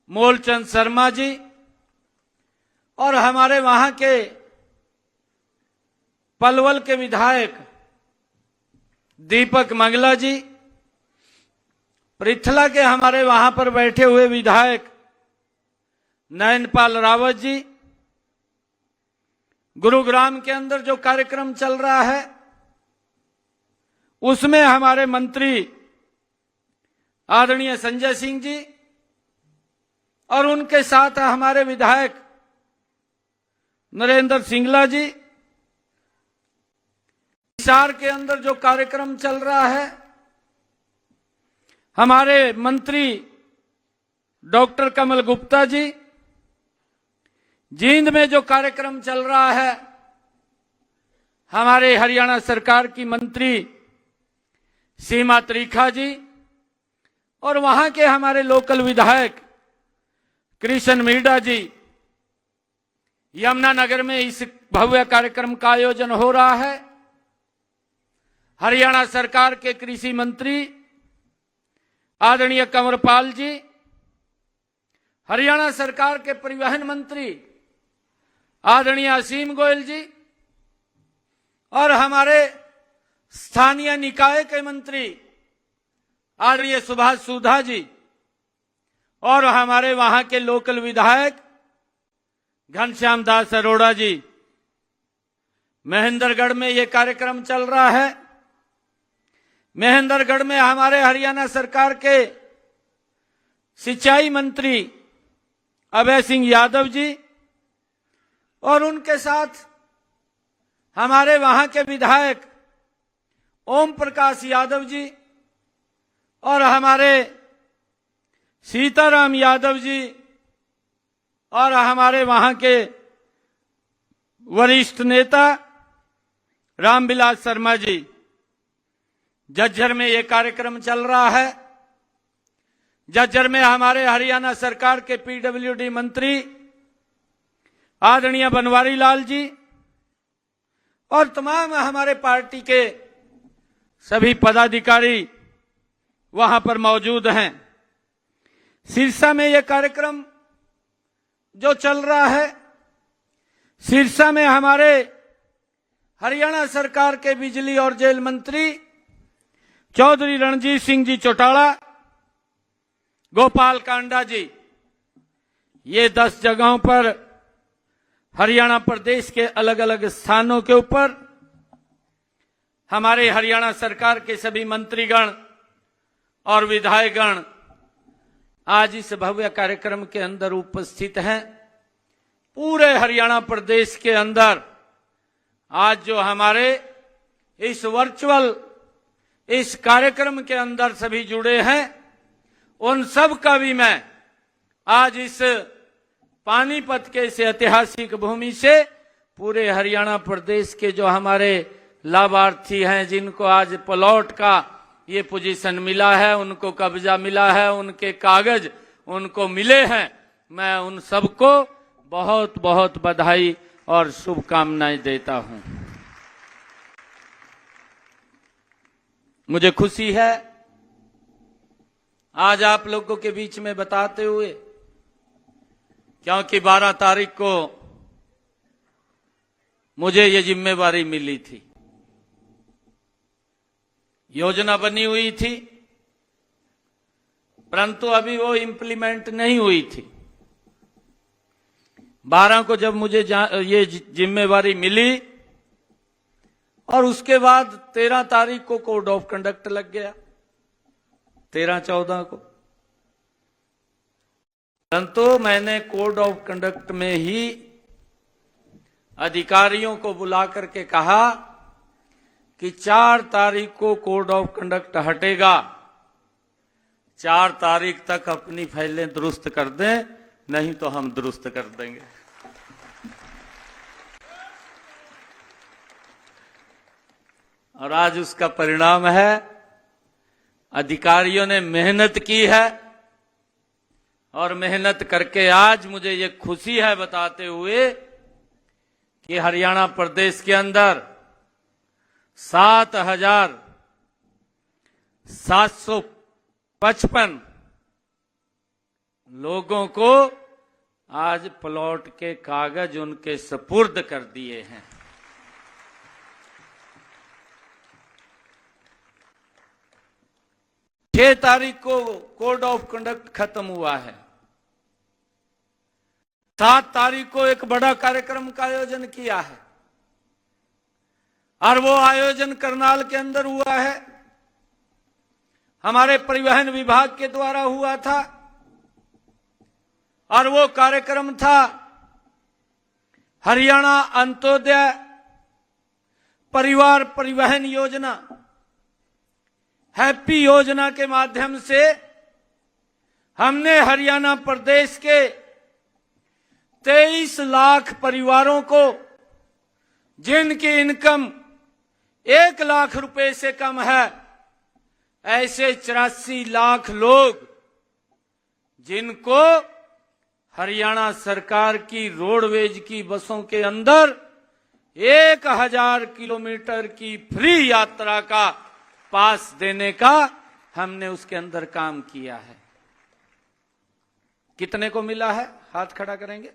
मूलचंद शर्मा जी और हमारे वहां के पलवल के विधायक दीपक मंगला जी, पृथला के हमारे वहां पर बैठे हुए विधायक नयनपाल रावत जी, गुरुग्राम के अंदर जो कार्यक्रम चल रहा है उसमें हमारे मंत्री आदरणीय संजय सिंह जी और उनके साथ हमारे विधायक नरेंद्र सिंगला जी, हिसार के अंदर जो कार्यक्रम चल रहा है हमारे मंत्री डॉक्टर कमल गुप्ता जी, जींद में जो कार्यक्रम चल रहा है हमारे हरियाणा सरकार की मंत्री सीमा त्रिखा जी और वहां के हमारे लोकल विधायक कृष्ण मीडा जी। यमुनानगर में इस भव्य कार्यक्रम का आयोजन हो रहा है। हरियाणा सरकार के कृषि मंत्री आदरणीय कंवरपाल जी, हरियाणा सरकार के परिवहन मंत्री आदरणीय असीम गोयल जी और हमारे स्थानीय निकाय के मंत्री आदरणीय सुभाष सुधा जी और हमारे वहां के लोकल विधायक घनश्याम दास अरोड़ा जी। महेंद्रगढ़ में ये कार्यक्रम चल रहा है। महेंद्रगढ़ में हमारे हरियाणा सरकार के सिंचाई मंत्री अभय सिंह यादव जी और उनके साथ हमारे वहां के विधायक ओम प्रकाश यादव जी और हमारे सीताराम यादव जी और हमारे वहां के वरिष्ठ नेता रामविलास शर्मा जी। झज्जर में यह कार्यक्रम चल रहा है। झज्जर में हमारे हरियाणा सरकार के पीडब्ल्यूडी मंत्री आदरणीय बनवारी लाल जी और तमाम हमारे पार्टी के सभी पदाधिकारी वहां पर मौजूद हैं। सिरसा में यह कार्यक्रम जो चल रहा है, सिरसा में हमारे हरियाणा सरकार के बिजली और जेल मंत्री चौधरी रणजीत सिंह जी चौटाला, गोपाल कांडा जी, ये 10 जगहों पर हरियाणा प्रदेश के अलग अलग स्थानों के ऊपर हमारे हरियाणा सरकार के सभी मंत्रीगण और विधायकगण आज इस भव्य कार्यक्रम के अंदर उपस्थित हैं। पूरे हरियाणा प्रदेश के अंदर आज जो हमारे इस वर्चुअल इस कार्यक्रम के अंदर सभी जुड़े हैं, उन सब का भी मैं आज इस पानीपत के इस ऐतिहासिक भूमि से पूरे हरियाणा प्रदेश के जो हमारे लाभार्थी हैं, जिनको आज प्लॉट का ये पोजीशन मिला है, उनको कब्जा मिला है, उनके कागज उनको मिले हैं, मैं उन सबको बहुत बहुत बधाई और शुभकामनाएं देता हूं। मुझे खुशी है आज आप लोगों के बीच में बताते हुए, क्योंकि 12 तारीख को मुझे ये जिम्मेवारी मिली थी। योजना बनी हुई थी परंतु अभी वो इंप्लीमेंट नहीं हुई थी। 12 को जब मुझे ये जिम्मेवारी मिली और उसके बाद 13 तारीख को कोड ऑफ कंडक्ट लग गया, 13-14 को। परंतु मैंने कोड ऑफ कंडक्ट में ही अधिकारियों को बुला करके कहा कि 4 तारीख को कोड ऑफ कंडक्ट हटेगा, 4 तारीख तक अपनी फाइलें दुरुस्त कर दें, नहीं तो हम दुरुस्त कर देंगे। और आज उसका परिणाम है, अधिकारियों ने मेहनत की है और मेहनत करके आज मुझे ये खुशी है बताते हुए कि हरियाणा प्रदेश के अंदर 7,755 लोगों को आज प्लॉट के कागज उनके सुपुर्द कर दिए हैं। 6 तारीख को कोड ऑफ कंडक्ट खत्म हुआ है। 7 तारीख को एक बड़ा कार्यक्रम का आयोजन किया है और वो आयोजन करनाल के अंदर हुआ है, हमारे परिवहन विभाग के द्वारा हुआ था और वो कार्यक्रम था हरियाणा अंत्योदय परिवार परिवहन योजना, हैप्पी योजना के माध्यम से हमने हरियाणा प्रदेश के 23 लाख परिवारों को जिनकी इनकम 1 लाख रुपए से कम है, ऐसे 84 लाख लोग जिनको हरियाणा सरकार की रोडवेज की बसों के अंदर 1000 किलोमीटर की फ्री यात्रा का पास देने का हमने उसके अंदर काम किया है। कितने को मिला है? हाथ खड़ा करेंगे।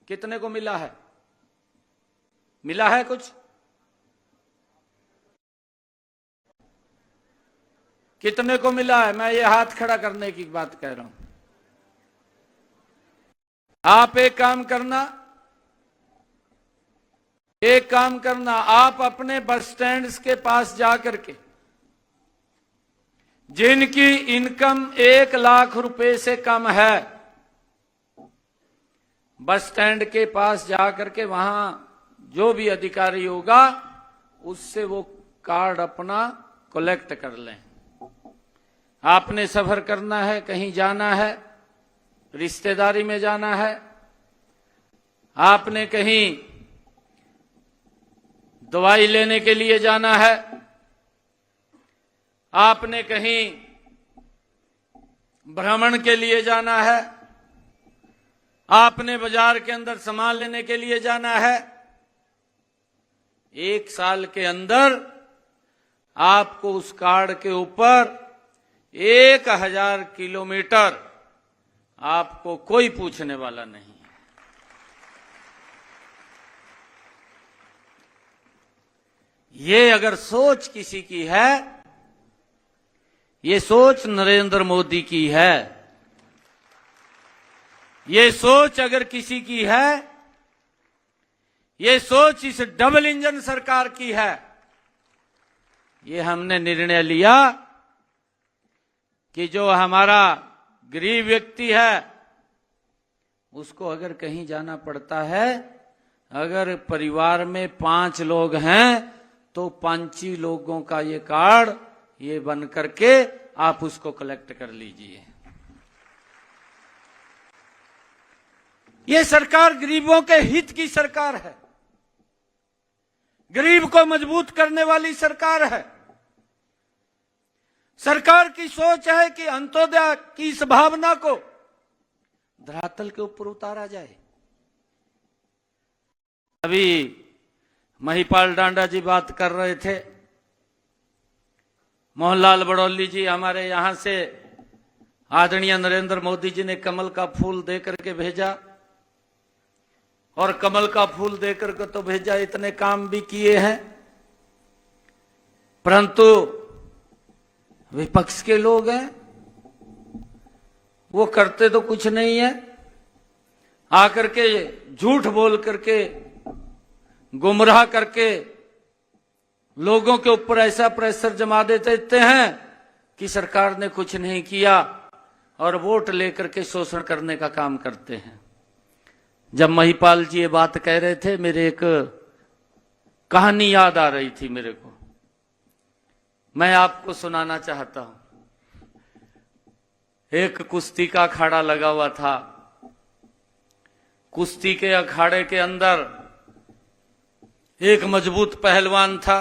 कितने को मिला है? मिला है कुछ? कितने को मिला है? मैं ये हाथ खड़ा करने की बात कह रहा हूं। आप एक काम करना, आप अपने बस स्टैंड के पास जाकर के जिनकी इनकम 1 लाख रुपए से कम है, बस स्टैंड के पास जाकर के वहां जो भी अधिकारी होगा उससे वो कार्ड अपना कलेक्ट कर लें। आपने सफर करना है, कहीं जाना है, रिश्तेदारी में जाना है, आपने कहीं दवाई लेने के लिए जाना है, आपने कहीं भ्रमण के लिए जाना है, आपने बाजार के अंदर सामान लेने के लिए जाना है, 1 साल के अंदर आपको उस कार्ड के ऊपर 1000 किलोमीटर आपको कोई पूछने वाला नहीं है। ये अगर सोच किसी की है, ये सोच नरेंद्र मोदी की है। ये सोच अगर किसी की है, ये सोच इस डबल इंजन सरकार की है। ये हमने निर्णय लिया कि जो हमारा गरीब व्यक्ति है उसको अगर कहीं जाना पड़ता है, अगर परिवार में 5 लोग हैं तो 5 ही लोगों का ये कार्ड ये बन करके आप उसको कलेक्ट कर लीजिए। ये सरकार गरीबों के हित की सरकार है, गरीब को मजबूत करने वाली सरकार है। सरकार की सोच है कि अंत्योदय की इस भावना को धरातल के ऊपर उतारा जाए। अभी महिपाल डांडा जी बात कर रहे थे, मोहनलाल बड़ौली जी हमारे यहां से आदरणीय नरेंद्र मोदी जी ने कमल का फूल देकर के भेजा, और कमल का फूल देकर के तो भेजा, इतने काम भी किए हैं, परंतु विपक्ष के लोग हैं वो करते तो कुछ नहीं है, आकर के झूठ बोल करके गुमराह करके लोगों के ऊपर ऐसा प्रेशर जमा देते हैं कि सरकार ने कुछ नहीं किया और वोट लेकर के शोषण करने का काम करते हैं। जब महिपाल जी ये बात कह रहे थे, मेरे एक कहानी याद आ रही थी मेरे को, मैं आपको सुनाना चाहता हूं। एक कुश्ती का अखाड़ा लगा हुआ था। कुश्ती के अखाड़े के अंदर एक मजबूत पहलवान था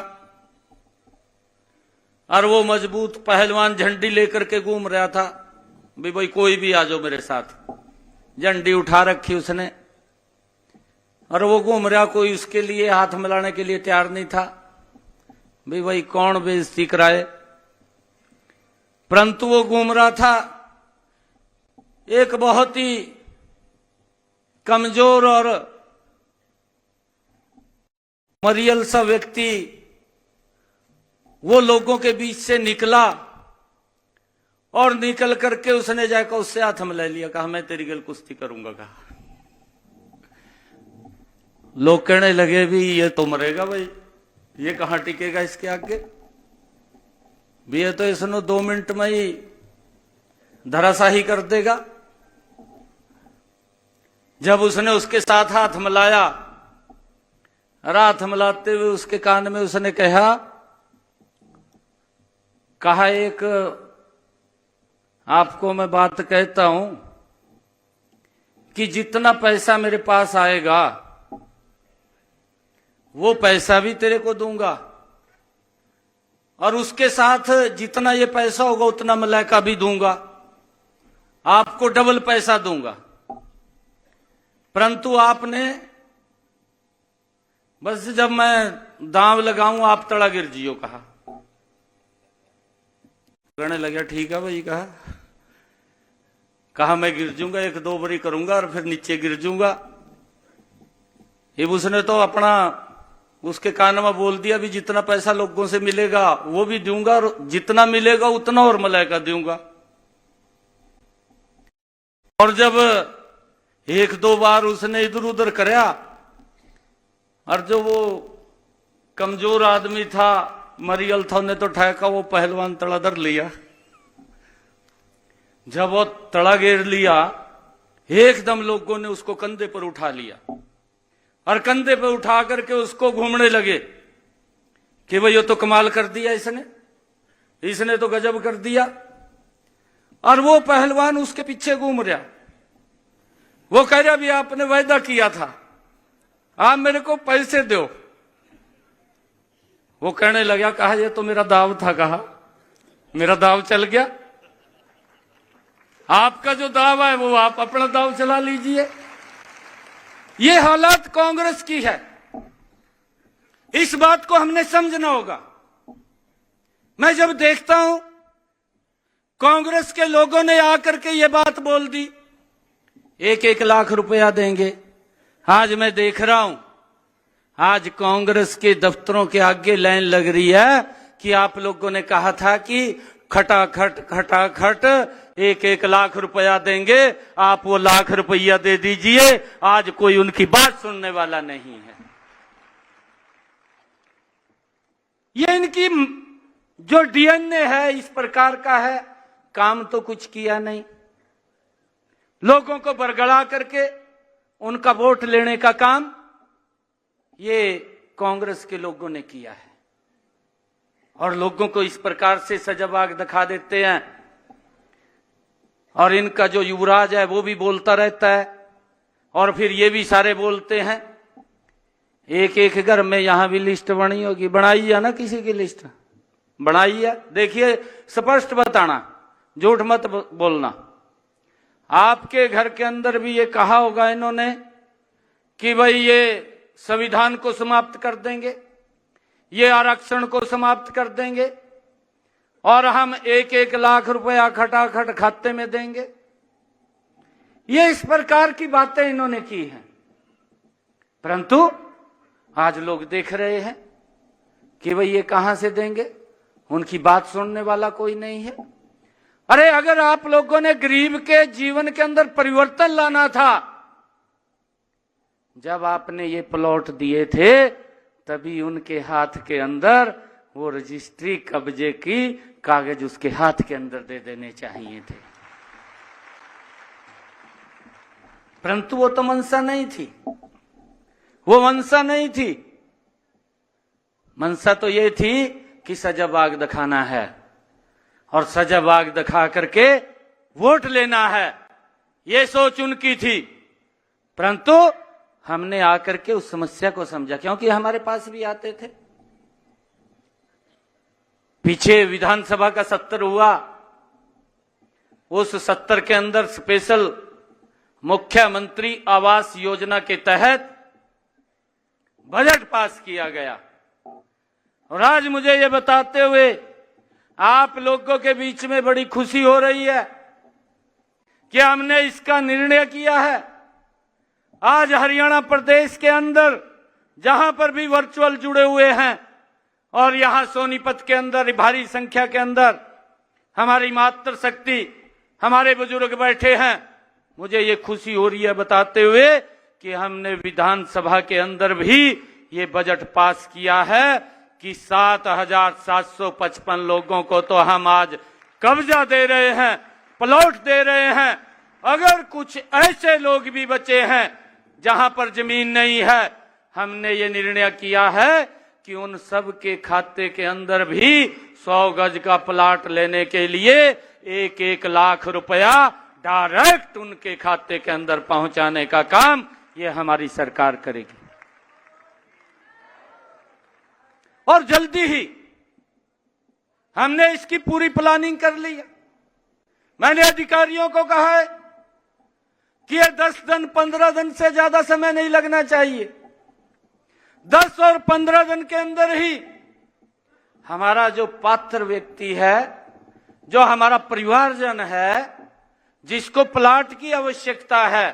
और वो मजबूत पहलवान झंडी लेकर के घूम रहा था। भाई कोई भी आ जाओ मेरे साथ। झंडी उठा रखी उसने और वो घूम रहा, कोई उसके लिए हाथ मिलाने के लिए तैयार नहीं था। भाई कौन बेइज्जती कराए, परंतु वो घूम रहा था। एक बहुत ही कमजोर और मरियल सा व्यक्ति वो लोगों के बीच से निकला और निकल करके उसने जाकर उससे हाथ मिला लिया, कहा मैं तेरी गल कुश्ती करूंगा। कहा लोग कहने लगे भी ये तो मरेगा भाई, ये कहां टिकेगा इसके आगे भी, ये तो इसने 2 मिनट में ही धराशाही कर देगा। जब उसने उसके साथ हाथ मिलाया, हाथ मिलाते हुए उसके कान में उसने कहा एक आपको मैं बात कहता हूं कि जितना पैसा मेरे पास आएगा वो पैसा भी तेरे को दूंगा, और उसके साथ जितना ये पैसा होगा उतना मलाइका भी दूंगा, आपको डबल पैसा दूंगा। परंतु आपने बस जब मैं दांव लगाऊं आप तड़ा गिर जियो। कहा कहने लगा ठीक है भाई। कहा मैं गिर जाऊंगा, 1-2 बारी करूंगा और फिर नीचे गिर जाऊंगा। ये उसने तो अपना उसके कान में बोल दिया भी जितना पैसा लोगों से मिलेगा वो भी दूंगा, और जितना मिलेगा उतना और मलाइका दूंगा। और जब 1-2 बार उसने इधर उधर कराया, और जो वो कमजोर आदमी था मरियल था, उन्हें तो ठहका वो पहलवान तड़ा धर लिया। जब वो तड़ा गिर लिया, एकदम लोगों ने उसको कंधे पर उठा लिया और कंधे पर उठा करके उसको घूमने लगे कि भाई ये तो कमाल कर दिया इसने तो गजब कर दिया। और वो पहलवान उसके पीछे घूम रहा, वो कह रहा भी आपने वायदा किया था, आप मेरे को पैसे दो। वो कहने लगा, कहा ये तो मेरा दाव था। कहा मेरा दाव चल गया, आपका जो दाव है वो आप अपना दाव चला लीजिए। ये हालात कांग्रेस की है, इस बात को हमने समझना होगा। मैं जब देखता हूं कांग्रेस के लोगों ने आकर के ये बात बोल दी, 1-1 लाख रुपया देंगे। आज मैं देख रहा हूं आज कांग्रेस के दफ्तरों के आगे लाइन लग रही है कि आप लोगों ने कहा था कि खटाखट 1-1 लाख रुपया देंगे, आप वो लाख रुपया दे दीजिए। आज कोई उनकी बात सुनने वाला नहीं है। ये इनकी जो डीएनए है इस प्रकार का है, काम तो कुछ किया नहीं, लोगों को बरगला करके उनका वोट लेने का काम ये कांग्रेस के लोगों ने किया है। और लोगों को इस प्रकार से सजाबाग दिखा देते हैं। और इनका जो युवराज है वो भी बोलता रहता है, और फिर ये भी सारे बोलते हैं। एक घर में यहां भी लिस्ट बनी होगी, बनाई है ना, किसी की लिस्ट बनाई है, देखिए स्पष्ट बताना, झूठ मत बोलना। आपके घर के अंदर भी ये कहा होगा इन्होंने कि भाई ये संविधान को समाप्त कर देंगे, ये आरक्षण को समाप्त कर देंगे, और हम 1-1 लाख रुपया खटाखट खाते में देंगे। ये इस प्रकार की बातें इन्होंने की हैं। परंतु आज लोग देख रहे हैं कि भाई ये कहां से देंगे, उनकी बात सुनने वाला कोई नहीं है। अरे अगर आप लोगों ने गरीब के जीवन के अंदर परिवर्तन लाना था, जब आपने ये प्लॉट दिए थे तभी उनके हाथ के अंदर वो रजिस्ट्री कब्जे की कागज उसके हाथ के अंदर दे देने चाहिए थे। परंतु वो तो मंशा नहीं थी, वो मंशा नहीं थी। मंशा तो ये थी कि सजाबाग दिखाना है और सजाबाग दिखा करके वोट लेना है, ये सोच उनकी थी। परंतु हमने आकर के उस समस्या को समझा, क्योंकि हमारे पास भी आते थे। पीछे विधानसभा का 70 हुआ, उस 70 के अंदर स्पेशल मुख्यमंत्री आवास योजना के तहत बजट पास किया गया। और आज मुझे ये बताते हुए आप लोगों के बीच में बड़ी खुशी हो रही है कि हमने इसका निर्णय किया है। आज हरियाणा प्रदेश के अंदर जहां पर भी वर्चुअल जुड़े हुए हैं और यहां सोनीपत के अंदर भारी संख्या के अंदर हमारी मातृशक्ति, हमारे बुजुर्ग बैठे हैं, मुझे ये खुशी हो रही है बताते हुए कि हमने विधानसभा के अंदर भी ये बजट पास किया है कि 7,755 लोगों को तो हम आज कब्जा दे रहे हैं, प्लॉट दे रहे हैं। अगर कुछ ऐसे लोग भी बचे हैं जहां पर जमीन नहीं है, हमने ये निर्णय किया है कि उन सब के खाते के अंदर भी 100 गज का प्लाट लेने के लिए 1-1 लाख रुपया डायरेक्ट उनके खाते के अंदर पहुंचाने का काम ये हमारी सरकार करेगी। और जल्दी ही हमने इसकी पूरी प्लानिंग कर ली है। मैंने अधिकारियों को कहा है कि ये 10 दिन 15 दिन से ज्यादा समय नहीं लगना चाहिए। 10 और 15 दिन के अंदर ही हमारा जो पात्र व्यक्ति है, जो हमारा परिवारजन है, जिसको प्लाट की आवश्यकता है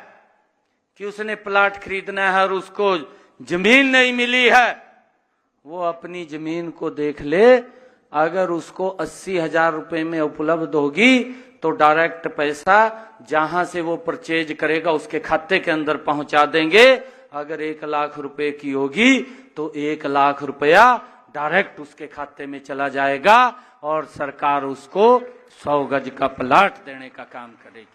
कि उसने प्लाट खरीदना है और उसको जमीन नहीं मिली है, वो अपनी जमीन को देख ले। अगर उसको 80,000 रुपए में उपलब्ध होगी तो डायरेक्ट पैसा जहां से वो परचेज करेगा उसके खाते के अंदर पहुंचा देंगे। अगर 1 लाख रुपए की होगी तो 1 लाख रुपया डायरेक्ट उसके खाते में चला जाएगा और सरकार उसको 100 गज का प्लाट देने का काम करेगी।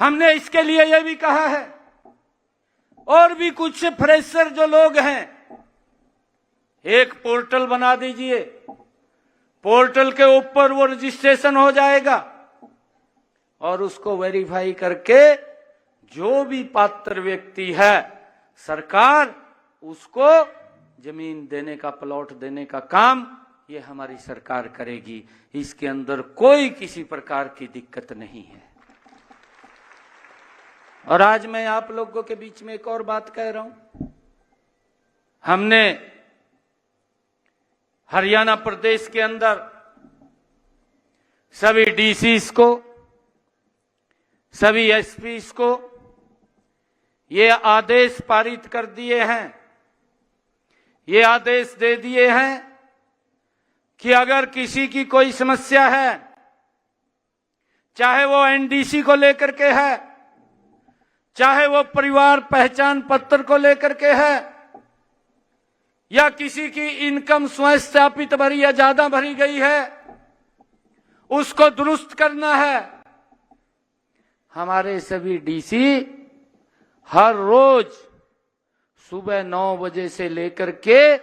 हमने इसके लिए यह भी कहा है, और भी कुछ फ्रेशर जो लोग हैं, एक पोर्टल बना दीजिए, पोर्टल के ऊपर वो रजिस्ट्रेशन हो जाएगा और उसको वेरीफाई करके जो भी पात्र व्यक्ति है, सरकार उसको जमीन देने का, प्लॉट देने का काम ये हमारी सरकार करेगी। इसके अंदर कोई किसी प्रकार की दिक्कत नहीं है। और आज मैं आप लोगों के बीच में एक और बात कह रहा हूं। हमने हरियाणा प्रदेश के अंदर सभी डीसीज को, सभी एसपीज को ये आदेश पारित कर दिए हैं, ये आदेश दे दिए हैं कि अगर किसी की कोई समस्या है, चाहे वो एनडीसी को लेकर के है, चाहे वो परिवार पहचान पत्र को लेकर के है, या किसी की इनकम स्वयं सत्यापित भरी या ज्यादा भरी गई है, उसको दुरुस्त करना है, हमारे सभी डीसी हर रोज सुबह 9 बजे से लेकर के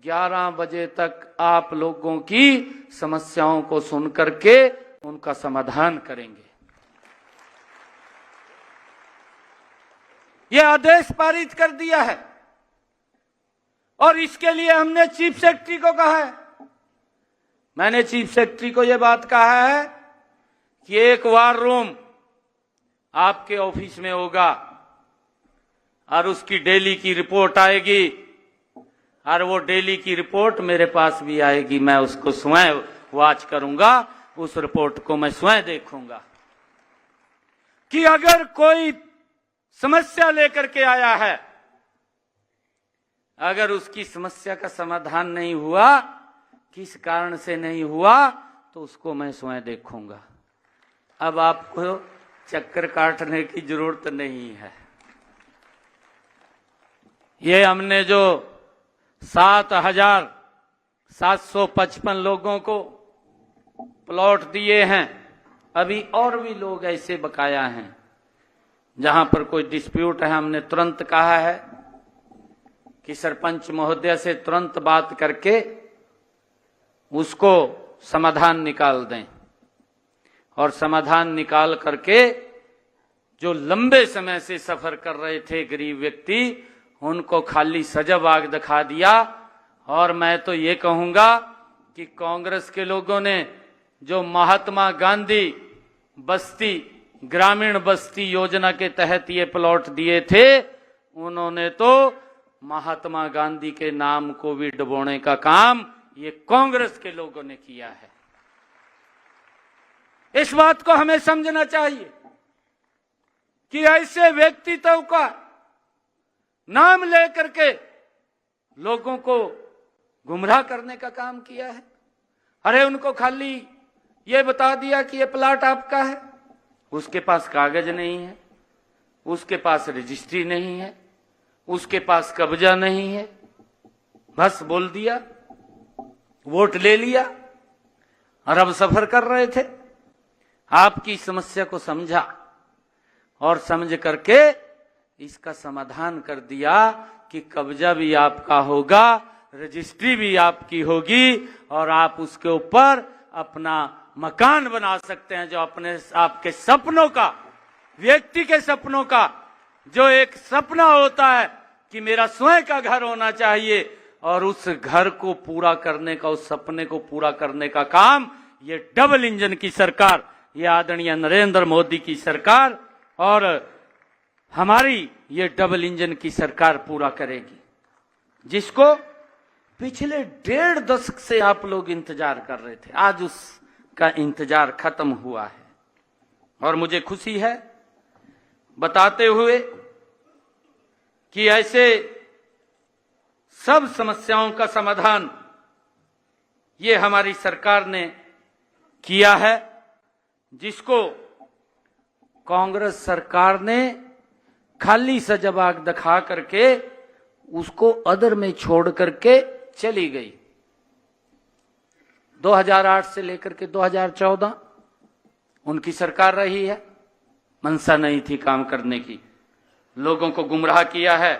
11 बजे तक आप लोगों की समस्याओं को सुन करके उनका समाधान करेंगे। यह आदेश पारित कर दिया है और इसके लिए हमने चीफ सेक्रेटरी को कहा है। मैंने चीफ सेक्रेटरी को यह बात कहा है कि एक वार रूम आपके ऑफिस में होगा और उसकी डेली की रिपोर्ट आएगी और वो डेली की रिपोर्ट मेरे पास भी आएगी। मैं उसको स्वयं वॉच करूंगा, उस रिपोर्ट को मैं स्वयं देखूंगा कि अगर कोई समस्या लेकर के आया है, अगर उसकी समस्या का समाधान नहीं हुआ, किस कारण से नहीं हुआ, तो उसको मैं स्वयं देखूंगा। अब आपको चक्कर काटने की जरूरत नहीं है। ये हमने जो 7,755 लोगों को प्लॉट दिए हैं, अभी और भी लोग ऐसे बकाया हैं जहां पर कोई डिस्प्यूट है। हमने तुरंत कहा है कि सरपंच महोदय से तुरंत बात करके उसको समाधान निकाल दें और समाधान निकाल करके जो लंबे समय से सफर कर रहे थे गरीब व्यक्ति, उनको खाली सजाबाग दिखा दिया। और मैं तो ये कहूंगा कि कांग्रेस के लोगों ने जो महात्मा गांधी बस्ती, ग्रामीण बस्ती योजना के तहत ये प्लॉट दिए थे, उन्होंने तो महात्मा गांधी के नाम को भी डुबोने का काम ये कांग्रेस के लोगों ने किया है। इस बात को हमें समझना चाहिए कि ऐसे व्यक्तित्व का नाम लेकर के लोगों को गुमराह करने का काम किया है। अरे उनको खाली ये बता दिया कि ये प्लाट आपका है, उसके पास कागज नहीं है, उसके पास रजिस्ट्री नहीं है, उसके पास कब्जा नहीं है, बस बोल दिया, वोट ले लिया और अब सफर कर रहे थे। आपकी समस्या को समझा और समझ करके इसका समाधान कर दिया कि कब्जा भी आपका होगा, रजिस्ट्री भी आपकी होगी और आप उसके ऊपर अपना मकान बना सकते हैं, जो अपने आपके सपनों का, व्यक्ति के सपनों का, जो एक सपना होता है कि मेरा स्वयं का घर होना चाहिए, और उस घर को पूरा करने का, उस सपने को पूरा करने का काम ये डबल इंजन की सरकार, ये आदरणीय नरेंद्र मोदी की सरकार और हमारी ये डबल इंजन की सरकार पूरा करेगी, जिसको पिछले 1.5 दशक से आप लोग इंतजार कर रहे थे। आज उसका इंतजार खत्म हुआ है और मुझे खुशी है बताते हुए कि ऐसे सब समस्याओं का समाधान ये हमारी सरकार ने किया है, जिसको कांग्रेस सरकार ने खाली सजबाग दिखा करके उसको अदर में छोड़ करके चली गई। 2008 से लेकर के 2014 उनकी सरकार रही है, मंशा नहीं थी काम करने की, लोगों को गुमराह किया है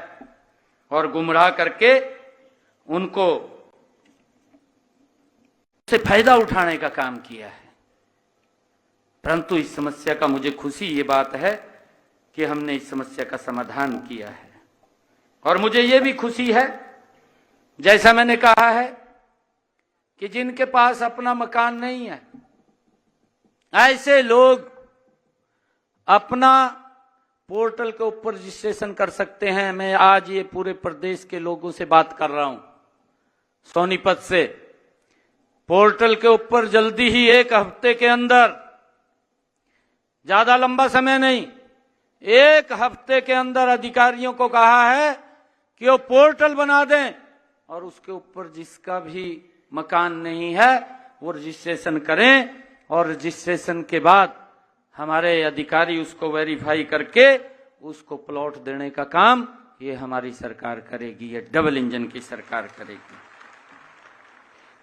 और गुमराह करके उनको से फायदा उठाने का काम किया है। परंतु इस समस्या का मुझे खुशी ये बात है कि हमने इस समस्या का समाधान किया है और मुझे ये भी खुशी है, जैसा मैंने कहा है, कि जिनके पास अपना मकान नहीं है, ऐसे लोग अपना पोर्टल के ऊपर रजिस्ट्रेशन कर सकते हैं। मैं आज ये पूरे प्रदेश के लोगों से बात कर रहा हूं, सोनीपत से। पोर्टल के ऊपर जल्दी ही 1 हफ्ते के अंदर, ज्यादा लंबा समय नहीं, 1 हफ्ते के अंदर अधिकारियों को कहा है कि वो पोर्टल बना दें और उसके ऊपर जिसका भी मकान नहीं है वो रजिस्ट्रेशन करें, और रजिस्ट्रेशन के बाद हमारे अधिकारी उसको वेरीफाई करके उसको प्लॉट देने का काम ये हमारी सरकार करेगी, ये डबल इंजन की सरकार करेगी।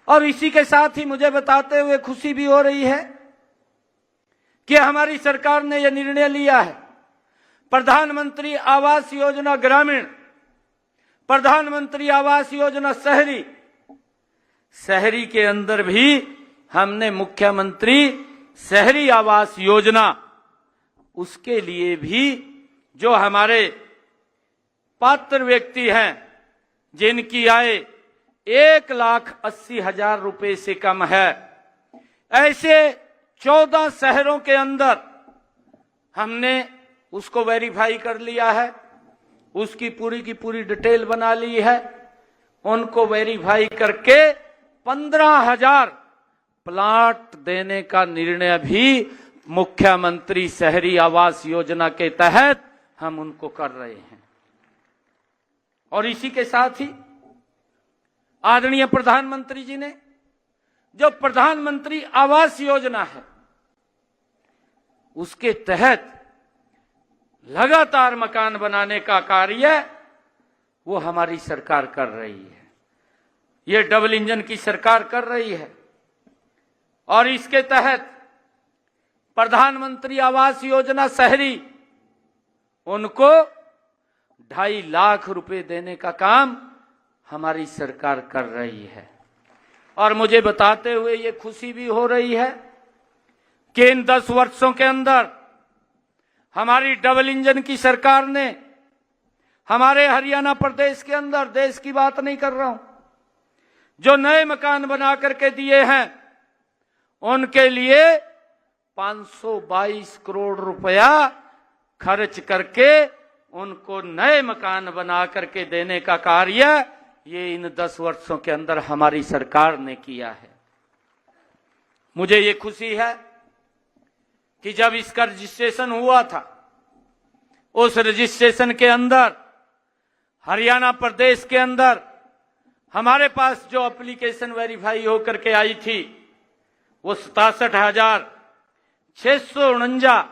और इसी के साथ ही मुझे बताते हुए खुशी भी हो रही है कि हमारी सरकार ने यह निर्णय लिया है, प्रधानमंत्री आवास योजना ग्रामीण, प्रधानमंत्री आवास योजना शहरी, शहरी के अंदर भी हमने मुख्यमंत्री शहरी आवास योजना, उसके लिए भी जो हमारे पात्र व्यक्ति हैं जिनकी आय 1,80,000 रुपए से कम है, ऐसे 14 शहरों के अंदर हमने उसको वेरीफाई कर लिया है, उसकी पूरी की पूरी डिटेल बना ली है, उनको वेरीफाई करके 15,000 प्लाट देने का निर्णय भी मुख्यमंत्री शहरी आवास योजना के तहत हम उनको कर रहे हैं। और इसी के साथ ही आदरणीय प्रधानमंत्री जी ने जो प्रधानमंत्री आवास योजना है उसके तहत लगातार मकान बनाने का कार्य वो हमारी सरकार कर रही है, ये डबल इंजन की सरकार कर रही है। और इसके तहत प्रधानमंत्री आवास योजना शहरी, उनको 2.5 लाख रुपए देने का काम हमारी सरकार कर रही है। और मुझे बताते हुए ये खुशी भी हो रही है कि इन 10 वर्षों के अंदर हमारी डबल इंजन की सरकार ने हमारे हरियाणा प्रदेश के अंदर, देश की बात नहीं कर रहा हूं, जो नए मकान बना करके दिए हैं उनके लिए 522 करोड़ रुपया खर्च करके उनको नए मकान बना करके देने का कार्य ये इन 10 वर्षों के अंदर हमारी सरकार ने किया है। मुझे ये खुशी है कि जब इसका रजिस्ट्रेशन हुआ था, उस रजिस्ट्रेशन के अंदर हरियाणा प्रदेश के अंदर हमारे पास जो एप्लीकेशन वेरीफाई होकर के आई थी वो 67,649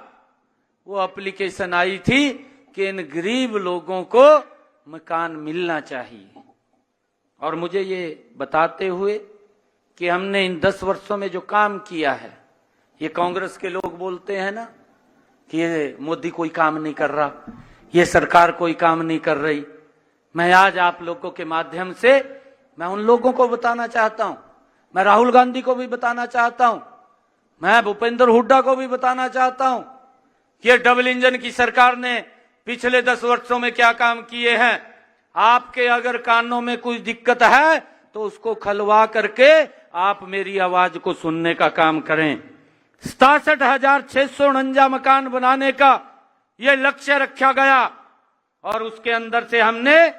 वो एप्लीकेशन आई थी कि इन गरीब लोगों को मकान मिलना चाहिए। और मुझे ये बताते हुए कि हमने इन 10 वर्षों में जो काम किया है, ये कांग्रेस के लोग बोलते हैं ना कि ये मोदी कोई काम नहीं कर रहा, ये सरकार कोई काम नहीं कर रही। मैं आज आप लोगों के माध्यम से मैं उन लोगों को बताना चाहता हूं, मैं राहुल गांधी को भी बताना चाहता हूं, मैं भूपेंद्र हुड्डा को भी बताना चाहता हूं कि ये डबल इंजन की सरकार ने पिछले 10 वर्षों में क्या काम किए हैं। आपके अगर कानों में कोई दिक्कत है तो उसको खलवा करके आप मेरी आवाज को सुनने का काम करें। 67,649 मकान बनाने का ये लक्ष्य रखा गया और उसके अंदर से हमने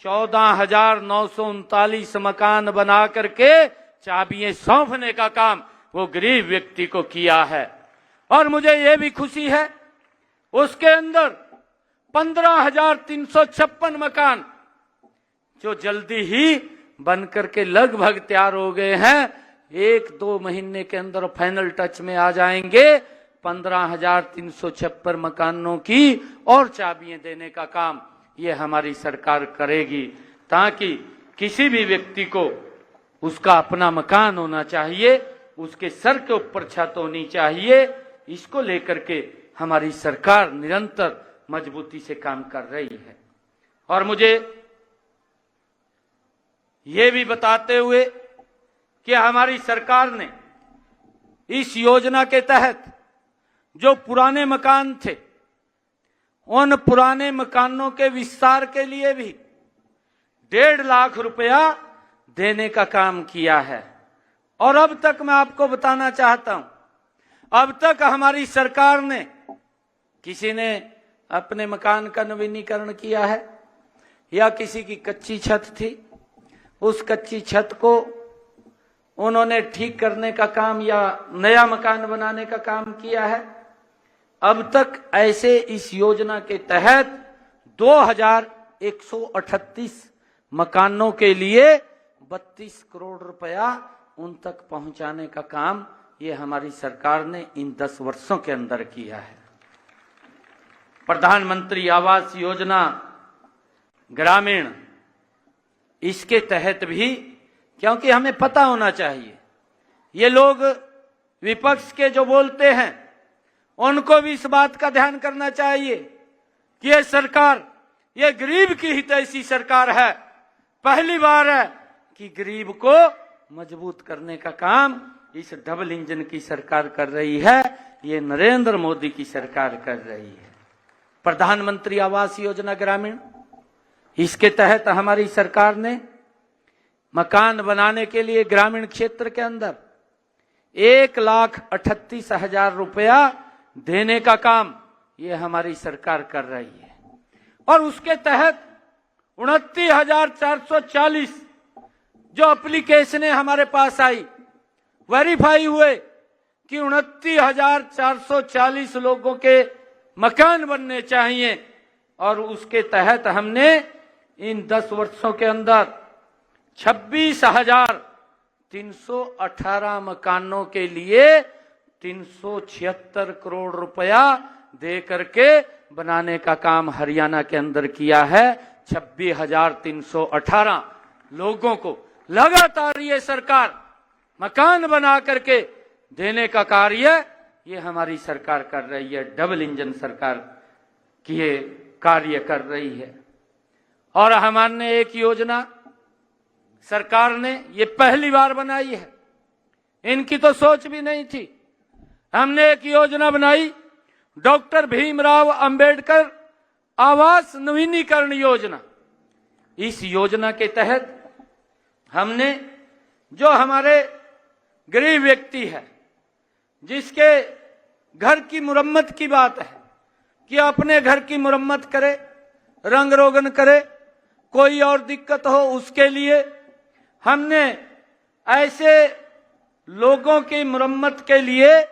14,939 मकान बना करके चाबियां सौंपने का काम वो गरीब व्यक्ति को किया है। और मुझे ये भी खुशी है उसके अंदर 15,356 मकान जो जल्दी ही बनकर के लगभग तैयार हो गए हैं, 1-2 महीने के अंदर फाइनल टच में आ जाएंगे। 15,356 मकानों की और चाबियां देने का काम ये हमारी सरकार करेगी, ताकि किसी भी व्यक्ति को उसका अपना मकान होना चाहिए, उसके सर के ऊपर छत होनी चाहिए। इसको लेकर के हमारी सरकार निरंतर मजबूती से काम कर रही है। और मुझे ये भी बताते हुए कि हमारी सरकार ने इस योजना के तहत जो पुराने मकान थे, उन पुराने मकानों के विस्तार के लिए भी 1.5 लाख रुपया देने का काम किया है। और अब तक मैं आपको बताना चाहता हूं, अब तक हमारी सरकार ने किसी ने अपने मकान का नवीनीकरण किया है या किसी की कच्ची छत थी, उस कच्ची छत को उन्होंने ठीक करने का काम या नया मकान बनाने का काम किया है। अब तक ऐसे इस योजना के तहत 2,138 मकानों के लिए 32 करोड़ रुपया उन तक पहुंचाने का काम ये हमारी सरकार ने इन 10 वर्षों के अंदर किया है। प्रधानमंत्री आवास योजना ग्रामीण, इसके तहत भी, क्योंकि हमें पता होना चाहिए, ये लोग विपक्ष के जो बोलते हैं उनको भी इस बात का ध्यान करना चाहिए कि ये सरकार ये गरीब की हितैषी सरकार है। पहली बार है कि गरीब को मजबूत करने का काम इस डबल इंजन की सरकार कर रही है, ये नरेंद्र मोदी की सरकार कर रही है। प्रधानमंत्री आवास योजना ग्रामीण, इसके तहत हमारी सरकार ने मकान बनाने के लिए ग्रामीण क्षेत्र के अंदर 1,38,000 रुपया देने का काम ये हमारी सरकार कर रही है। और उसके तहत 29,440 जो एप्लीकेशनें हमारे पास आई, वेरीफाई हुए कि 29,440 लोगों के मकान बनने चाहिए। और उसके तहत हमने इन 10 वर्षों के अंदर 26,318 मकानों के लिए 376 करोड़ रुपया दे करके बनाने का काम हरियाणा के अंदर किया है। 26,318 लोगों को लगातार ये सरकार मकान बना करके देने का कार्य ये हमारी सरकार कर रही है, डबल इंजन सरकार की ये कार्य कर रही है। और हमारे एक योजना सरकार ने ये पहली बार बनाई है, इनकी तो सोच भी नहीं थी। हमने एक योजना बनाई, डॉक्टर भीमराव अंबेडकर आवास नवीनीकरण योजना। इस योजना के तहत हमने जो हमारे गरीब व्यक्ति है, जिसके घर की मुरम्मत की बात है कि अपने घर की मुरम्मत करे, रंग रोगन करे, कोई और दिक्कत हो, उसके लिए हमने ऐसे लोगों की मुरम्मत के लिए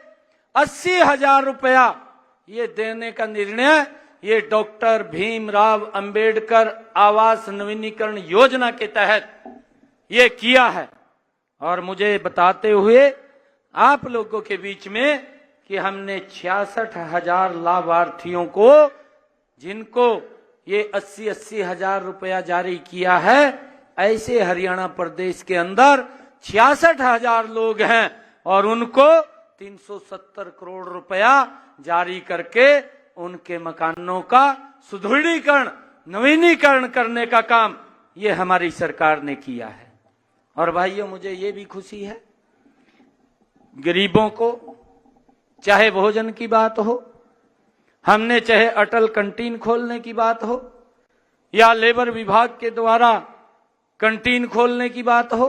80,000 रुपया ये देने का निर्णय ये डॉक्टर भीमराव अंबेडकर आवास नवीनीकरण योजना के तहत ये किया है। और मुझे बताते हुए आप लोगों के बीच में कि हमने 66,000 लाभार्थियों को, जिनको ये 80,000 रुपया जारी किया है, ऐसे हरियाणा प्रदेश के अंदर 66,000 लोग हैं और उनको 370 करोड़ रुपया जारी करके उनके मकानों का सुदृढ़ीकरण, नवीनीकरण करने का काम ये हमारी सरकार ने किया है। और भाइयों, मुझे ये भी खुशी है, गरीबों को चाहे भोजन की बात हो, हमने चाहे अटल कैंटीन खोलने की बात हो या लेबर विभाग के द्वारा कैंटीन खोलने की बात हो,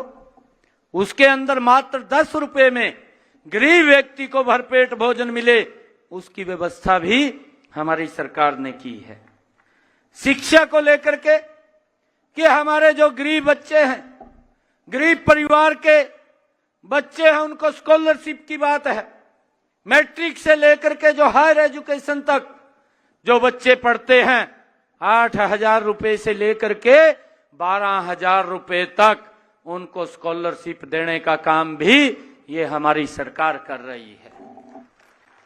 उसके अंदर मात्र 10 रुपए में गरीब व्यक्ति को भरपेट भोजन मिले, उसकी व्यवस्था भी हमारी सरकार ने की है। शिक्षा को लेकर के कि हमारे जो गरीब बच्चे हैं, गरीब परिवार के बच्चे हैं, उनको स्कॉलरशिप की बात है। मैट्रिक से लेकर के जो हायर एजुकेशन तक जो बच्चे पढ़ते हैं, 8,000 रुपए से लेकर के 12,000 रुपए तक उनको स्कॉलरशिप देने का काम भी ये हमारी सरकार कर रही है।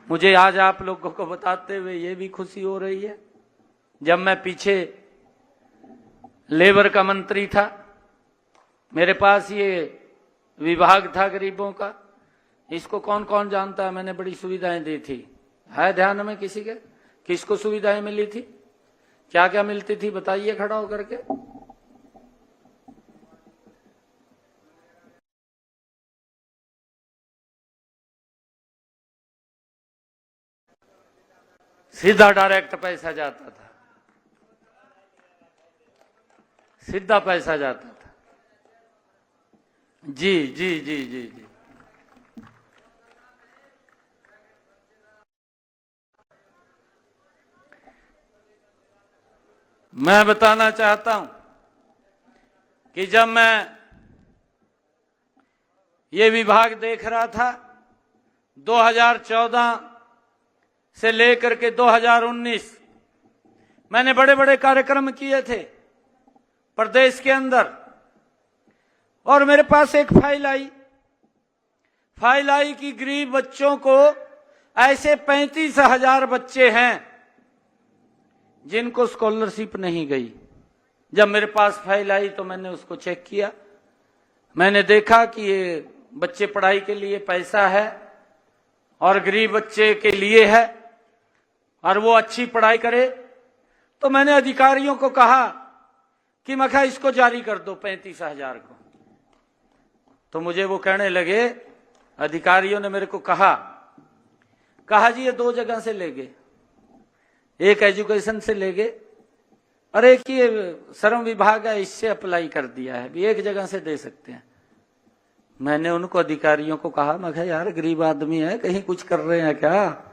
मुझे आज आप लोगों को बताते हुए ये भी खुशी हो रही है, जब मैं पीछे लेबर का मंत्री था, मेरे पास ये विभाग था गरीबों का। इसको कौन कौन जानता है? मैंने बड़ी सुविधाएं दी थी, है ध्यान में किसी के? किसको सुविधाएं मिली थी? क्या क्या मिलती थी बताइए खड़ा होकर के। सीधा डायरेक्ट पैसा जाता था, सीधा पैसा जाता था। जी जी जी जी जी। मैं बताना चाहता हूं कि जब मैं ये विभाग देख रहा था 2014 से लेकर के 2019, मैंने बड़े बड़े कार्यक्रम किए थे प्रदेश के अंदर, और मेरे पास एक फाइल आई कि गरीब बच्चों को ऐसे 35,000 बच्चे हैं जिनको स्कॉलरशिप नहीं गई। जब मेरे पास फाइल आई तो मैंने उसको चेक किया, मैंने देखा कि ये बच्चे पढ़ाई के लिए पैसा है और गरीब बच्चे के लिए है और वो अच्छी पढ़ाई करे, तो मैंने अधिकारियों को कहा कि मखा इसको जारी कर दो 35,000 को। तो मुझे वो कहने लगे, अधिकारियों ने मेरे को कहा जी ये 2 जगह से ले गए, एक एजुकेशन से ले गए और एक ये श्रम विभाग है इससे अप्लाई कर दिया है, भी एक जगह से दे सकते हैं। मैंने उनको अधिकारियों को कहा, मैं कहा यार गरीब आदमी है, कहीं कुछ कर रहे हैं क्या,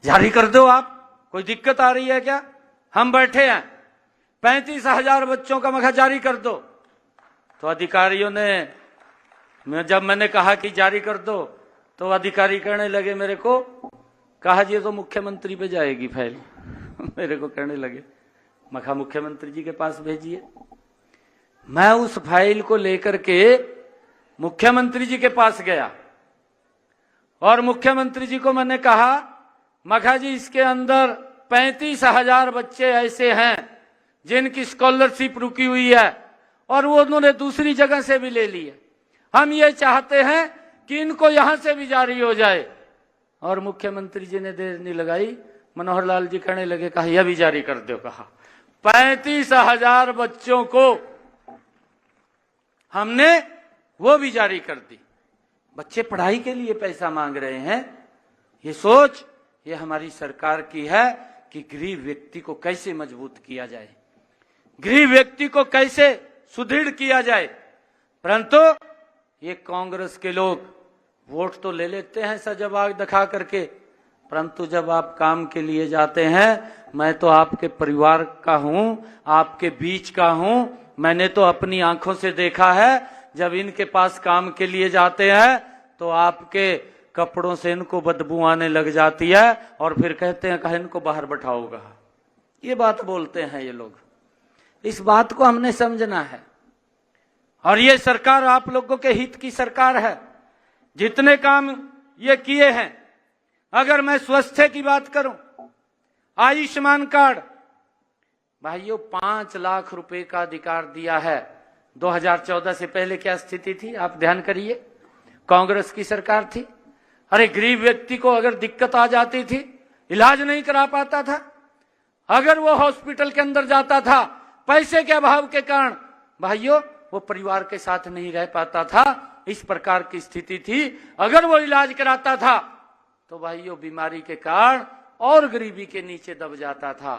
जारी कर दो आप, कोई दिक्कत आ रही है क्या? हम बैठे हैं, 35,000 बच्चों का मखा जारी कर दो। तो अधिकारियों ने, जब मैंने कहा कि जारी कर दो, तो अधिकारी कहने लगे मेरे को, कहा जी तो मुख्यमंत्री पे जाएगी फाइल। मेरे को कहने लगे, मखा मुख्यमंत्री जी के पास भेजिए। मैं उस फाइल को लेकर के मुख्यमंत्री जी के पास गया और मुख्यमंत्री जी को मैंने कहा, मखा जी इसके अंदर 35,000 बच्चे ऐसे हैं जिनकी स्कॉलरशिप रुकी हुई है और वो उन्होंने दूसरी जगह से भी ले ली है, हम ये चाहते हैं कि इनको यहां से भी जारी हो जाए। और मुख्यमंत्री जी ने देर नहीं लगाई, मनोहर लाल जी कहने लगे, कहा यह भी जारी कर दो। कहा 35,000 बच्चों को हमने वो भी जारी कर दी। बच्चे पढ़ाई के लिए पैसा मांग रहे हैं, ये सोच ये हमारी सरकार की है कि गरीब व्यक्ति को कैसे मजबूत किया जाए, गरीब व्यक्ति को कैसे सुदृढ़ किया जाए। परंतु ये कांग्रेस के लोग वोट तो ले लेते हैं सजाबाग दिखा करके, परंतु जब आप काम के लिए जाते हैं, मैं तो आपके परिवार का हूं, आपके बीच का हूं, मैंने तो अपनी आंखों से देखा है, जब इनके पास काम के लिए जाते हैं तो आपके कपड़ों से इनको बदबू आने लग जाती है और फिर कहते हैं कहा इनको बाहर बैठाओगा। ये बात बोलते हैं ये लोग। इस बात को हमने समझना है। और ये सरकार आप लोगों के हित की सरकार है। जितने काम ये किए हैं, अगर मैं स्वास्थ्य की बात करूं, आयुष्मान कार्ड भाइयों 5 लाख रुपए का अधिकार दिया है। 2014 से पहले क्या स्थिति थी आप ध्यान करिए, कांग्रेस की सरकार थी। अरे गरीब व्यक्ति को अगर दिक्कत आ जाती थी, इलाज नहीं करा पाता था, अगर वो हॉस्पिटल के अंदर जाता था पैसे के अभाव के कारण भाइयों वो परिवार के साथ नहीं रह पाता था। इस प्रकार की स्थिति थी। अगर वो इलाज कराता था तो भाइयों बीमारी के कारण और गरीबी के नीचे दब जाता था।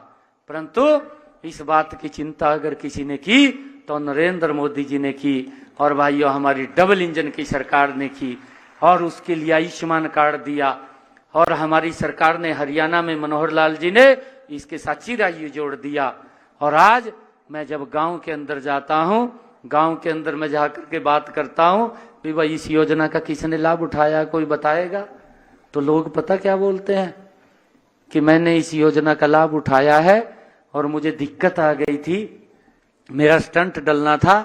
परंतु इस बात की चिंता अगर किसी ने की तो नरेंद्र मोदी जी ने की और भाइयों हमारी डबल इंजन की सरकार ने की और उसके लिए आयुष्मान कार्ड दिया। और हमारी सरकार ने हरियाणा में मनोहर लाल जी ने इसके साथ चिरायु जोड़ दिया। और आज मैं जब गांव के अंदर जाता हूं, गांव के अंदर मैं जाकर के बात करता हूं कि भाई इस योजना का किसने लाभ उठाया, कोई बताएगा? तो लोग पता क्या बोलते हैं कि मैंने इस योजना का लाभ उठाया है और मुझे दिक्कत आ गई थी, मेरा स्टंट डलना था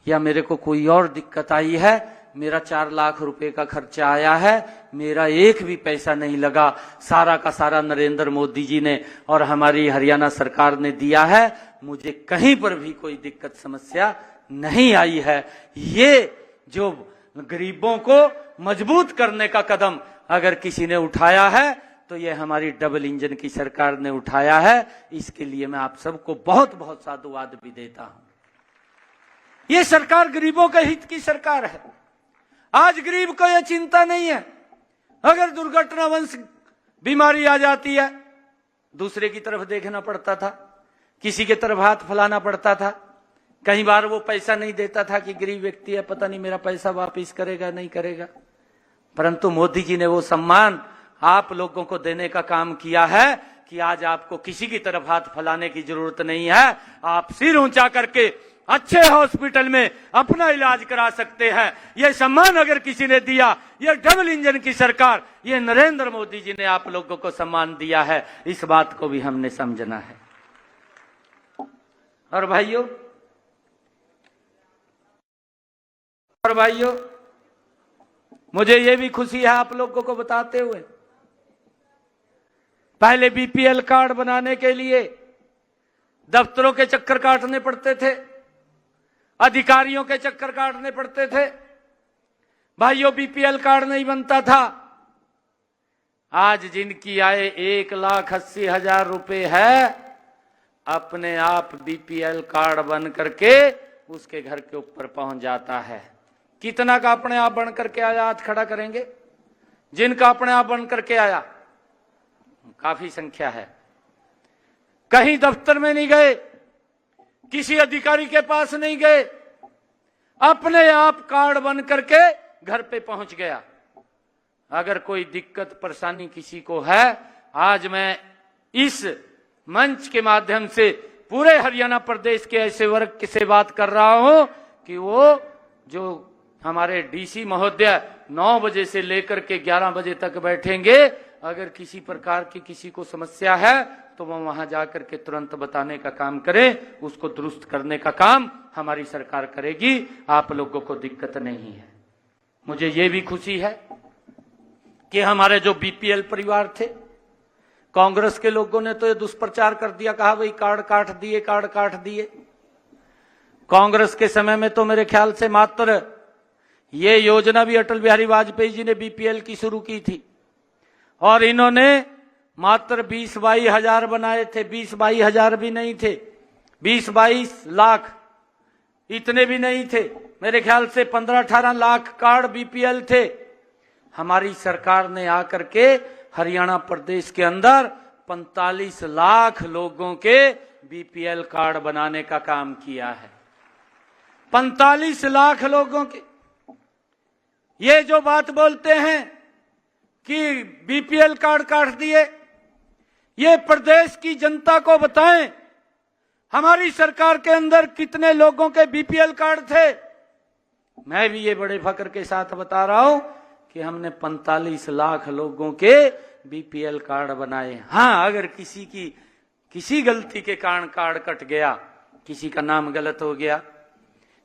या मेरे को कोई और दिक्कत आई है, मेरा 4 लाख रुपए का खर्चा आया है, मेरा एक भी पैसा नहीं लगा, सारा का सारा नरेंद्र मोदी जी ने और हमारी हरियाणा सरकार ने दिया है, मुझे कहीं पर भी कोई दिक्कत समस्या नहीं आई है। ये जो गरीबों को मजबूत करने का कदम अगर किसी ने उठाया है तो ये हमारी डबल इंजन की सरकार ने उठाया है। इसके लिए मैं आप सबको बहुत बहुत साधुवाद भी देता हूं। ये सरकार गरीबों के हित की सरकार है। आज गरीब को यह चिंता नहीं है, अगर दुर्घटनावश बीमारी आ जाती है दूसरे की तरफ देखना पड़ता था, किसी की तरफ हाथ फैलाना पड़ता था। कई बार वो पैसा नहीं देता था कि गरीब व्यक्ति है, पता नहीं मेरा पैसा वापस करेगा नहीं करेगा। परंतु मोदी जी ने वो सम्मान आप लोगों को देने का काम किया है कि आज आपको किसी की तरफ हाथ फैलाने की जरूरत नहीं है। आप सिर ऊंचा करके अच्छे हॉस्पिटल में अपना इलाज करा सकते हैं। यह सम्मान अगर किसी ने दिया, यह डबल इंजन की सरकार, यह नरेंद्र मोदी जी ने आप लोगों को सम्मान दिया है। इस बात को भी हमने समझना है। और भाइयों मुझे यह भी खुशी है आप लोगों को बताते हुए, पहले बीपीएल कार्ड बनाने के लिए दफ्तरों के चक्कर काटने पड़ते थे, अधिकारियों के चक्कर काटने पड़ते थे। भाइयों बीपीएल कार्ड नहीं बनता था। आज जिनकी आय 1,80,000 रुपए है, अपने आप बीपीएल कार्ड बन करके उसके घर के ऊपर पहुंच जाता है। कितना का अपने आप बन करके आया, हाथ खड़ा करेंगे? जिनका अपने आप बन करके आया काफी संख्या है। कहीं दफ्तर में नहीं गए, किसी अधिकारी के पास नहीं गए, अपने आप कार्ड बन करके घर पे पहुंच गया। अगर कोई दिक्कत परेशानी किसी को है, आज मैं इस मंच के माध्यम से पूरे हरियाणा प्रदेश के ऐसे वर्ग से बात कर रहा हूं कि वो जो हमारे डीसी महोदय 9 बजे से लेकर के 11 बजे तक बैठेंगे, अगर किसी प्रकार की किसी को समस्या है तो वो वहां जाकर के तुरंत बताने का काम करें, उसको दुरुस्त करने का काम हमारी सरकार करेगी। आप लोगों को दिक्कत नहीं है। मुझे ये भी खुशी है कि हमारे जो बीपीएल परिवार थे, कांग्रेस के लोगों ने तो ये दुष्प्रचार कर दिया, कहा भाई कार्ड काट दिए, कार्ड काट दिए। कांग्रेस के समय में तो मेरे ख्याल से मात्र ये योजना भी अटल बिहारी वाजपेयी जी ने बीपीएल की शुरू की थी और इन्होंने मात्र 20-22 हजार बनाए थे। 20-22 हजार भी नहीं थे, 20-22 लाख इतने भी नहीं थे। मेरे ख्याल से 15-18 लाख कार्ड बीपीएल थे। हमारी सरकार ने आकर के हरियाणा प्रदेश के अंदर 45 लाख लोगों के बीपीएल कार्ड बनाने का काम किया है। 45 लाख लोगों के। ये जो बात बोलते हैं कि बीपीएल कार्ड काट दिए, ये प्रदेश की जनता को बताएं हमारी सरकार के अंदर कितने लोगों के बीपीएल कार्ड थे। मैं भी ये बड़े फक्र के साथ बता रहा हूं कि हमने 45 लाख लोगों के बीपीएल कार्ड बनाए। हाँ, अगर किसी गलती के कारण कार्ड कट गया, किसी का नाम गलत हो गया,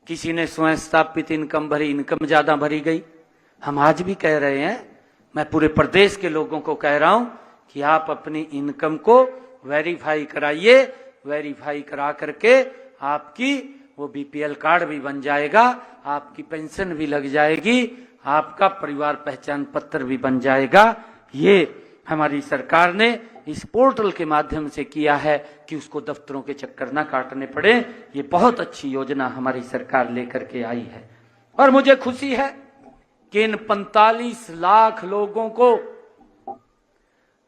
किसी ने स्वयं स्थापित इनकम भरी, इनकम ज्यादा भरी गई, हम आज भी कह रहे हैं, मैं पूरे प्रदेश के लोगों को कह रहा हूं कि आप अपनी इनकम को वेरीफाई कराइए। वेरीफाई करा करके आपकी वो बीपीएल कार्ड भी बन जाएगा, आपकी पेंशन भी लग जाएगी, आपका परिवार पहचान पत्र भी बन जाएगा। ये हमारी सरकार ने इस पोर्टल के माध्यम से किया है कि उसको दफ्तरों के चक्कर ना काटने पड़े। ये बहुत अच्छी योजना हमारी सरकार लेकर के आई है और मुझे खुशी है कि इन 45 लाख लोगों को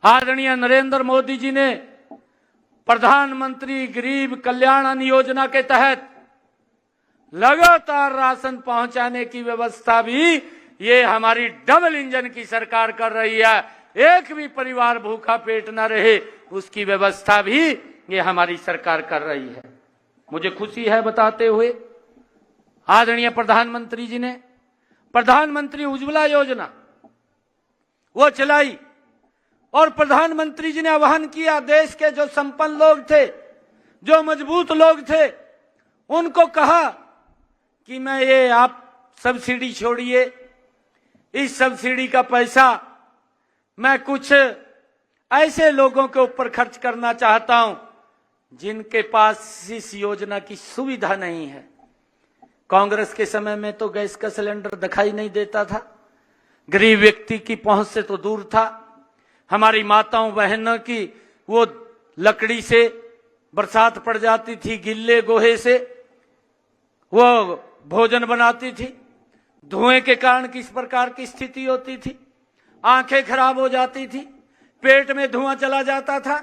आदरणीय नरेंद्र मोदी जी ने प्रधानमंत्री गरीब कल्याण अन्न योजना के तहत लगातार राशन पहुंचाने की व्यवस्था भी ये हमारी डबल इंजन की सरकार कर रही है। एक भी परिवार भूखा पेट न रहे, उसकी व्यवस्था भी ये हमारी सरकार कर रही है। मुझे खुशी है बताते हुए, आदरणीय प्रधानमंत्री जी ने प्रधानमंत्री उज्ज्वला योजना वो चलाई और प्रधानमंत्री जी ने आह्वान किया, देश के जो संपन्न लोग थे, जो मजबूत लोग थे, उनको कहा कि मैं ये आप सब्सिडी छोड़िए, इस सब्सिडी का पैसा मैं कुछ ऐसे लोगों के ऊपर खर्च करना चाहता हूं जिनके पास इस योजना की सुविधा नहीं है। कांग्रेस के समय में तो गैस का सिलेंडर दिखाई नहीं देता था, गरीब व्यक्ति की पहुंच से तो दूर था। हमारी माताओं बहनों की वो लकड़ी से बरसात पड़ जाती थी, गिल्ले गोहे से वो भोजन बनाती थी, धुएं के कारण किस प्रकार की स्थिति होती थी, आंखें खराब हो जाती थी, पेट में धुआं चला जाता था,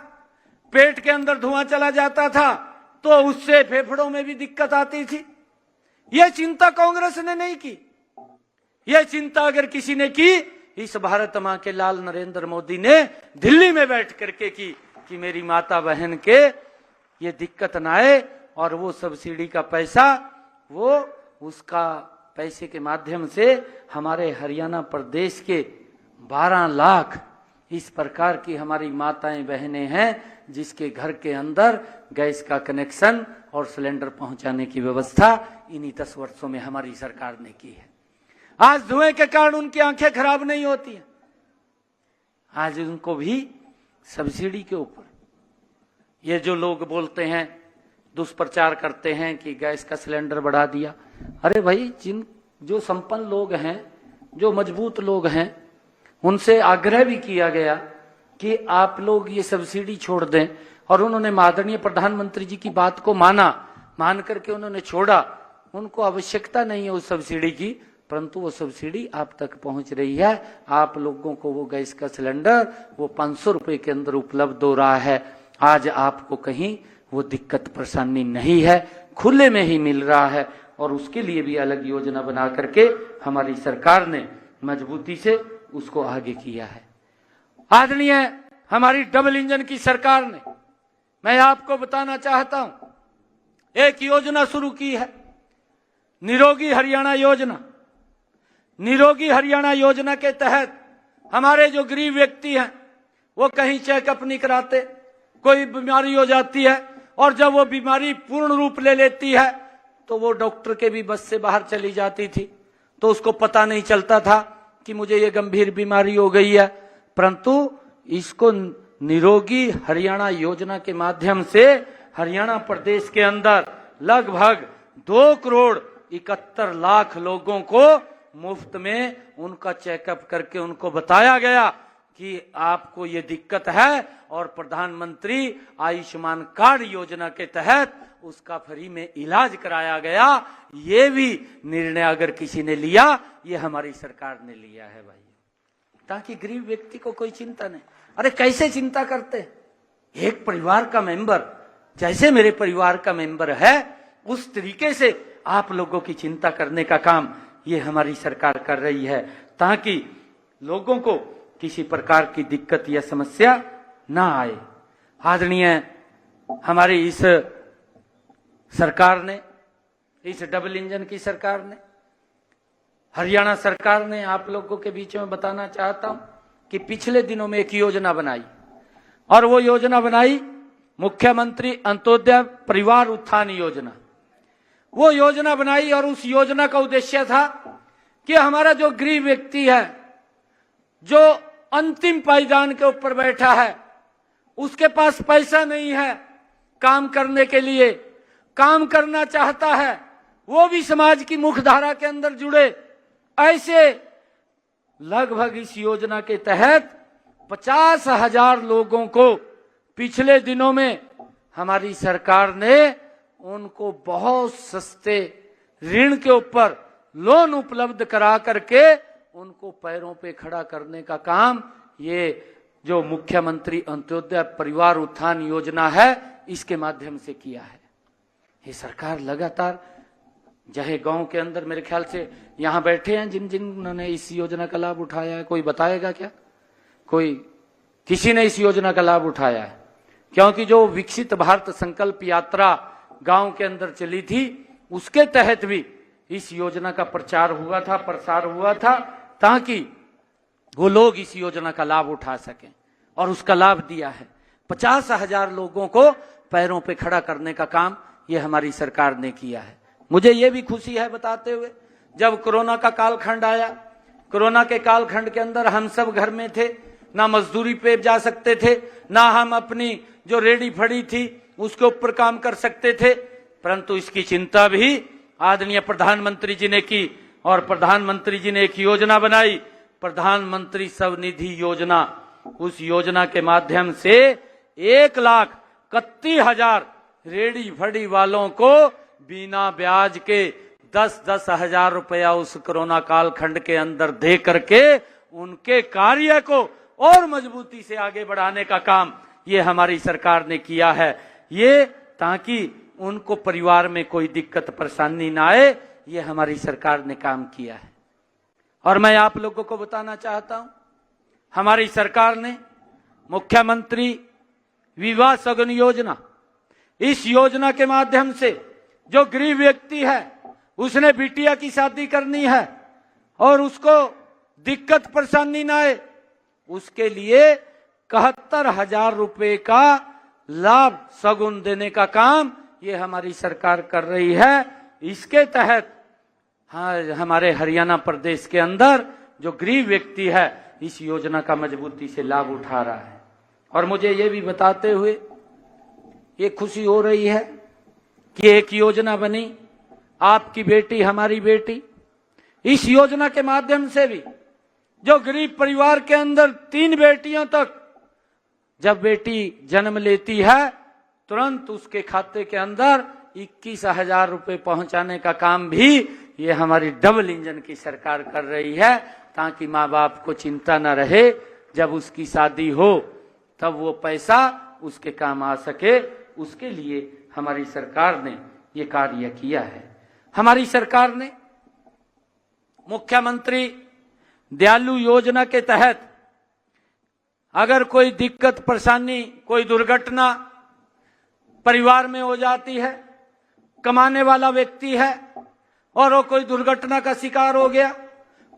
पेट के अंदर धुआं चला जाता था तो उससे फेफड़ों में भी दिक्कत आती थी। यह चिंता कांग्रेस ने नहीं की। यह चिंता अगर किसी ने की, इस भारत मां के लाल नरेंद्र मोदी ने दिल्ली में बैठ करके की कि मेरी माता बहन के ये दिक्कत ना आए और वो सब्सिडी का पैसा वो उसका पैसे के माध्यम से हमारे हरियाणा प्रदेश के 12 लाख इस प्रकार की हमारी माताएं बहनें हैं जिसके घर के अंदर गैस का कनेक्शन और सिलेंडर पहुंचाने की व्यवस्था इन्हीं 10 वर्षों में हमारी सरकार ने की है। आज धुएं के कारण उनकी आंखें खराब नहीं होती हैं, आज उनको भी सब्सिडी के ऊपर ये जो लोग बोलते हैं, दुष्प्रचार करते हैं कि गैस का सिलेंडर बढ़ा दिया। अरे भाई, जो संपन्न लोग हैं, जो मजबूत लोग हैं, उनसे आग्रह भी किया गया कि आप लोग ये सब्सिडी छोड़ दें और उन्होंने आदरणीय प्रधानमंत्री जी की बात को मान करके उन्होंने छोड़ा। उनको आवश्यकता नहीं है उस सब्सिडी की, परंतु वो सब्सिडी आप तक पहुंच रही है। आप लोगों को वो गैस का सिलेंडर वो 500 रुपए के अंदर उपलब्ध हो रहा है। आज आपको कहीं वो दिक्कत परेशानी नहीं है, खुले में ही मिल रहा है और उसके लिए भी अलग योजना बना करके हमारी सरकार ने मजबूती से उसको आगे किया है। आदरणीय हमारी डबल इंजन की सरकार ने, मैं आपको बताना चाहता हूं, एक योजना शुरू की है, निरोगी हरियाणा योजना। निरोगी हरियाणा योजना के तहत हमारे जो गरीब व्यक्ति हैं वो कहीं चेकअप नहीं कराते, कोई बीमारी हो जाती है और जब वो बीमारी पूर्ण रूप ले लेती है तो वो डॉक्टर के भी बस से बाहर चली जाती थी, तो उसको पता नहीं चलता था कि मुझे ये गंभीर बीमारी हो गई है। परंतु इसको निरोगी हरियाणा योजना के माध्यम से हरियाणा प्रदेश के अंदर लगभग 2,71,00,000 लोगों को मुफ्त में उनका चेकअप करके उनको बताया गया कि आपको ये दिक्कत है और प्रधानमंत्री आयुष्मान कार्ड योजना के तहत उसका फ्री में इलाज कराया गया। ये भी निर्णय अगर किसी ने लिया, ये हमारी सरकार ने लिया है भाई, ताकि गरीब व्यक्ति को कोई चिंता नहीं। अरे कैसे चिंता करते, एक परिवार का मेंबर जैसे मेरे परिवार का मेंबर है उस तरीके से आप लोगों की चिंता करने का काम ये हमारी सरकार कर रही है, ताकि लोगों को किसी प्रकार की दिक्कत या समस्या ना आए। आदरणीय हमारी इस सरकार ने, इस डबल इंजन की सरकार ने हरियाणा सरकार ने आप लोगों के बीच में बताना चाहता हूं कि पिछले दिनों में एक योजना बनाई, और वो योजना बनाई मुख्यमंत्री अंत्योदय परिवार उत्थान योजना। वो योजना बनाई और उस योजना का उद्देश्य था कि हमारा जो गरीब व्यक्ति है, जो अंतिम पायदान के ऊपर बैठा है, उसके पास पैसा नहीं है काम करने के लिए, काम करना चाहता है, वो भी समाज की मुख्यधारा के अंदर जुड़े, ऐसे लगभग इस योजना के तहत 50,000 लोगों को पिछले दिनों में हमारी सरकार ने उनको बहुत सस्ते ऋण के ऊपर लोन उपलब्ध करा करके उनको पैरों पे खड़ा करने का काम ये जो मुख्यमंत्री अंत्योदय परिवार उत्थान योजना है इसके माध्यम से किया है। ये सरकार लगातार जहे गांव के अंदर, मेरे ख्याल से यहां बैठे हैं जिन्होंने इस योजना का लाभ उठाया है, कोई बताएगा क्या? किसी ने इस योजना का लाभ उठाया है? क्योंकि जो विकसित भारत संकल्प यात्रा गांव के अंदर चली थी, उसके तहत भी इस योजना का प्रचार हुआ था, प्रसार हुआ था, ताकि वो लोग इस योजना का लाभ उठा सकें, और उसका लाभ दिया है। 50,000 लोगों को पैरों पे खड़ा करने का काम ये हमारी सरकार ने किया है। मुझे ये भी खुशी है बताते हुए, जब कोरोना का कालखंड आया, कोरोना के कालखंड के अंदर हम सब घर में थे, ना मजदूरी पे जा सकते थे, ना हम अपनी जो रेडी फड़ी थी उसके ऊपर काम कर सकते थे, परंतु इसकी चिंता भी आदरणीय प्रधानमंत्री जी ने की, और प्रधानमंत्री जी ने एक योजना बनाई, प्रधानमंत्री स्वनिधि योजना। उस योजना के माध्यम से 1,31,000 रेडी फड़ी वालों को बिना ब्याज के 10-10 हजार रुपया उस कोरोना कालखंड के अंदर दे करके उनके कार्य को और मजबूती से आगे बढ़ाने का काम ये हमारी सरकार ने किया है। ये ताकि उनको परिवार में कोई दिक्कत परेशानी ना आए, ये हमारी सरकार ने काम किया है। और मैं आप लोगों को बताना चाहता हूं, हमारी सरकार ने मुख्यमंत्री विवाह सगुन योजना, इस योजना के माध्यम से जो गरीब व्यक्ति है उसने बिटिया की शादी करनी है और उसको दिक्कत परेशानी ना आए, उसके लिए 71,000 रुपए का लाभ सगुन देने का काम ये हमारी सरकार कर रही है। इसके तहत हमारे हरियाणा प्रदेश के अंदर जो गरीब व्यक्ति है इस योजना का मजबूती से लाभ उठा रहा है। और मुझे ये भी बताते हुए ये खुशी हो रही है कि एक योजना बनी, आपकी बेटी हमारी बेटी। इस योजना के माध्यम से भी जो गरीब परिवार के अंदर 3 बेटियों तक जब बेटी जन्म लेती है, तुरंत उसके खाते के अंदर 21,000 रुपए पहुंचाने का काम भी ये हमारी डबल इंजन की सरकार कर रही है, ताकि माँ बाप को चिंता न रहे, जब उसकी शादी हो तब वो पैसा उसके काम आ सके। उसके लिए हमारी सरकार ने ये कार्य किया है। हमारी सरकार ने मुख्यमंत्री दयालु योजना के तहत अगर कोई दिक्कत परेशानी, कोई दुर्घटना परिवार में हो जाती है, कमाने वाला व्यक्ति है और वो कोई दुर्घटना का शिकार हो गया,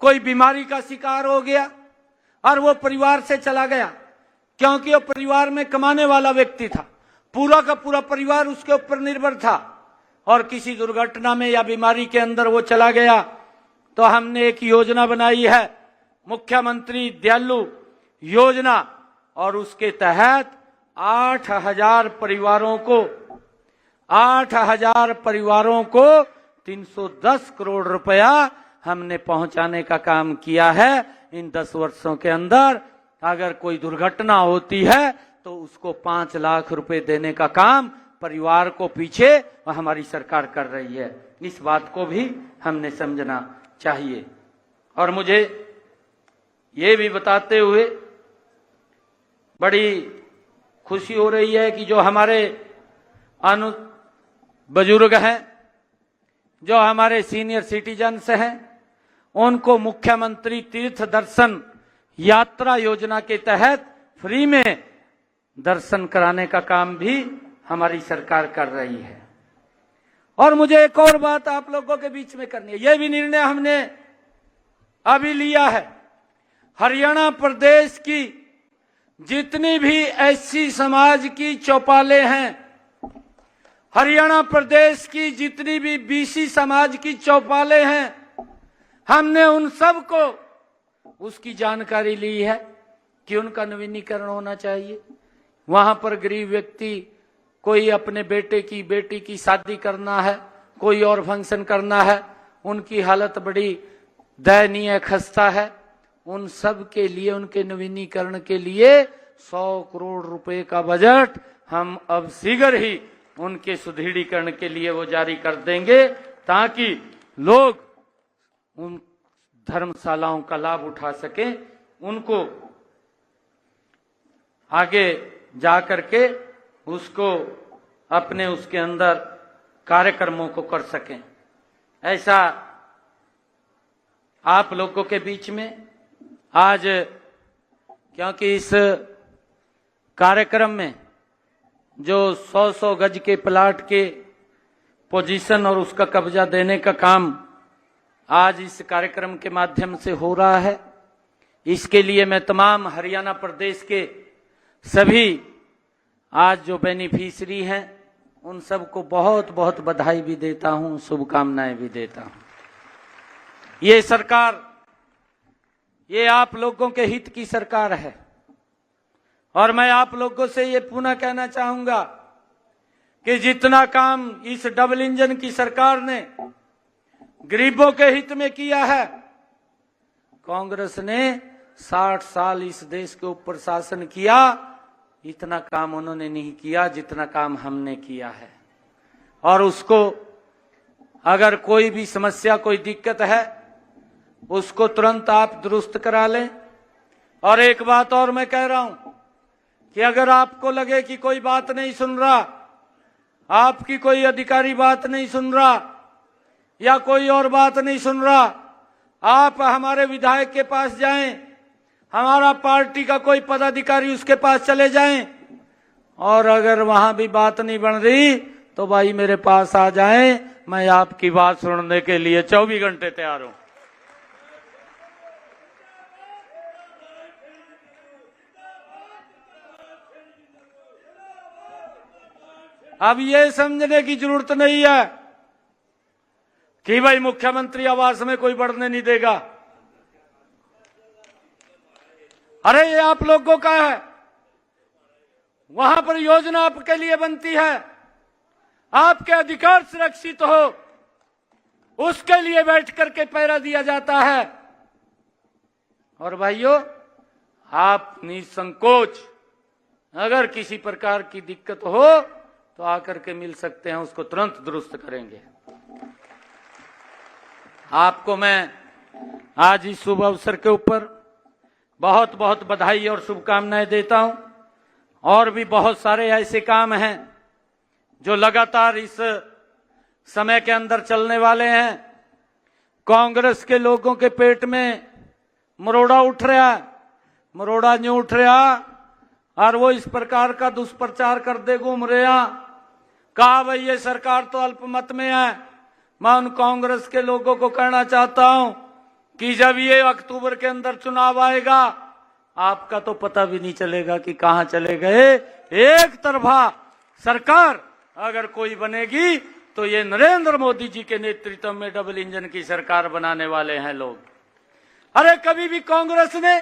कोई बीमारी का शिकार हो गया और वो परिवार से चला गया, क्योंकि वो परिवार में कमाने वाला व्यक्ति था, पूरा का पूरा परिवार उसके ऊपर निर्भर था, और किसी दुर्घटना में या बीमारी के अंदर वो चला गया, तो हमने एक योजना बनाई है मुख्यमंत्री दयालु योजना, और उसके तहत 8,000 परिवारों को 310 करोड़ रुपया हमने पहुंचाने का काम किया है। इन 10 वर्षों के अंदर अगर कोई दुर्घटना होती है तो उसको 5 लाख रुपए देने का काम परिवार को पीछे हमारी सरकार कर रही है। इस बात को भी हमने समझना चाहिए। और मुझे ये भी बताते हुए बड़ी खुशी हो रही है कि जो हमारे बुजुर्ग हैं, जो हमारे सीनियर सिटीजन्स हैं, उनको मुख्यमंत्री तीर्थ दर्शन यात्रा योजना के तहत फ्री में दर्शन कराने का काम भी हमारी सरकार कर रही है। और मुझे एक और बात आप लोगों के बीच में करनी है। यह भी निर्णय हमने अभी लिया है। हरियाणा प्रदेश की जितनी भी एससी समाज की चौपालें हैं, हरियाणा प्रदेश की जितनी भी बीसी समाज की चौपालें हैं, हमने उन सब को उसकी जानकारी ली है कि उनका नवीनीकरण होना चाहिए। वहां पर गरीब व्यक्ति कोई अपने बेटे की बेटी की शादी करना है, कोई और फंक्शन करना है, उनकी हालत बड़ी दयनीय खस्ता है। उन सब के लिए, उनके नवीनीकरण के लिए 100 करोड़ रुपए का बजट हम अब शीघ्र ही उनके सुदृढ़ीकरण के लिए वो जारी कर देंगे, ताकि लोग उन धर्मशालाओं का लाभ उठा सकें, उनको आगे जा करके उसको अपने उसके अंदर कार्यक्रमों को कर सकें। ऐसा आप लोगों के बीच में आज, क्योंकि इस कार्यक्रम में जो 100-100 गज के प्लाट के पोजीशन और उसका कब्जा देने का काम आज इस कार्यक्रम के माध्यम से हो रहा है, इसके लिए मैं तमाम हरियाणा प्रदेश के सभी आज जो बेनिफिशियरी हैं उन सबको बहुत बहुत बधाई भी देता हूं, शुभकामनाएं भी देता हूं। ये सरकार, ये आप लोगों के हित की सरकार है और मैं आप लोगों से ये पुनः कहना चाहूंगा कि जितना काम इस डबल इंजन की सरकार ने गरीबों के हित में किया है, कांग्रेस ने 60 साल इस देश के ऊपर शासन किया, इतना काम उन्होंने नहीं किया जितना काम हमने किया है। और उसको अगर कोई भी समस्या, कोई दिक्कत है, उसको तुरंत आप दुरुस्त करा लें। और एक बात और मैं कह रहा हूं कि अगर आपको लगे कि कोई बात नहीं सुन रहा, आपकी कोई अधिकारी बात नहीं सुन रहा या कोई और बात नहीं सुन रहा, आप हमारे विधायक के पास जाएं, हमारा पार्टी का कोई पदाधिकारी उसके पास चले जाएं, और अगर वहां भी बात नहीं बन रही तो भाई मेरे पास आ जाएं, मैं आपकी बात सुनने के लिए 24 घंटे तैयार हूं। अब ये समझने की जरूरत नहीं है कि भाई मुख्यमंत्री आवास में कोई बढ़ने नहीं देगा। अरे ये आप लोगों का है, वहां पर योजना आपके लिए बनती है, आपके अधिकार सुरक्षित हो उसके लिए बैठ करके पैरा दिया जाता है। और भाइयों, आप निसंकोच अगर किसी प्रकार की दिक्कत हो तो आकर के मिल सकते हैं, उसको तुरंत दुरुस्त करेंगे। आपको मैं आज इस शुभ अवसर के ऊपर बहुत बहुत बधाई और शुभकामनाएं देता हूं। और भी बहुत सारे ऐसे काम हैं जो लगातार इस समय के अंदर चलने वाले हैं। कांग्रेस के लोगों के पेट में मरोड़ा उठ रहा, मरोड़ा नहीं उठ रहा, और वो इस प्रकार का दुष्प्रचार करते घूम रहे हैं। कहा भाई ये सरकार तो अल्पमत में है। मैं उन कांग्रेस के लोगों को कहना चाहता हूं कि जब ये अक्टूबर के अंदर चुनाव आएगा, आपका तो पता भी नहीं चलेगा कि कहां चले गए। एक तरफा सरकार अगर कोई बनेगी तो ये नरेंद्र मोदी जी के नेतृत्व में डबल इंजन की सरकार बनाने वाले हैं लोग। अरे कभी भी कांग्रेस ने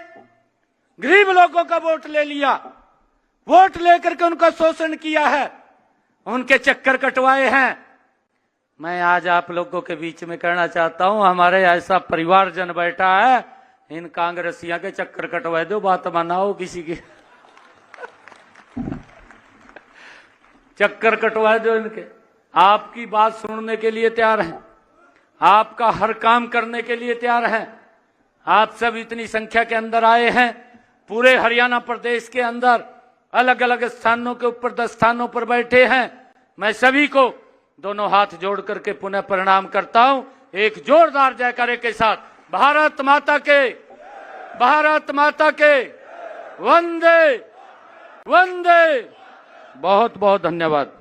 गरीब लोगों का वोट ले लिया, वोट लेकर के उनका शोषण किया है, उनके चक्कर कटवाए हैं। मैं आज आप लोगों के बीच में कहना चाहता हूं, हमारे ऐसा परिवारजन बैठा है, इन कांग्रेसियों के चक्कर कटवा दो, बात मानाओ किसी की चक्कर कटवा दो इनके। आपकी बात सुनने के लिए तैयार हैं, आपका हर काम करने के लिए तैयार हैं। आप सब इतनी संख्या के अंदर आए हैं, पूरे हरियाणा प्रदेश के अंदर अलग अलग स्थानों के ऊपर 10 स्थानों पर बैठे हैं। मैं सभी को दोनों हाथ जोड़ करके पुनः प्रणाम करता हूं, एक जोरदार जयकारे के साथ। भारत माता के, भारत माता के, वंदे वंदे। बहुत बहुत धन्यवाद।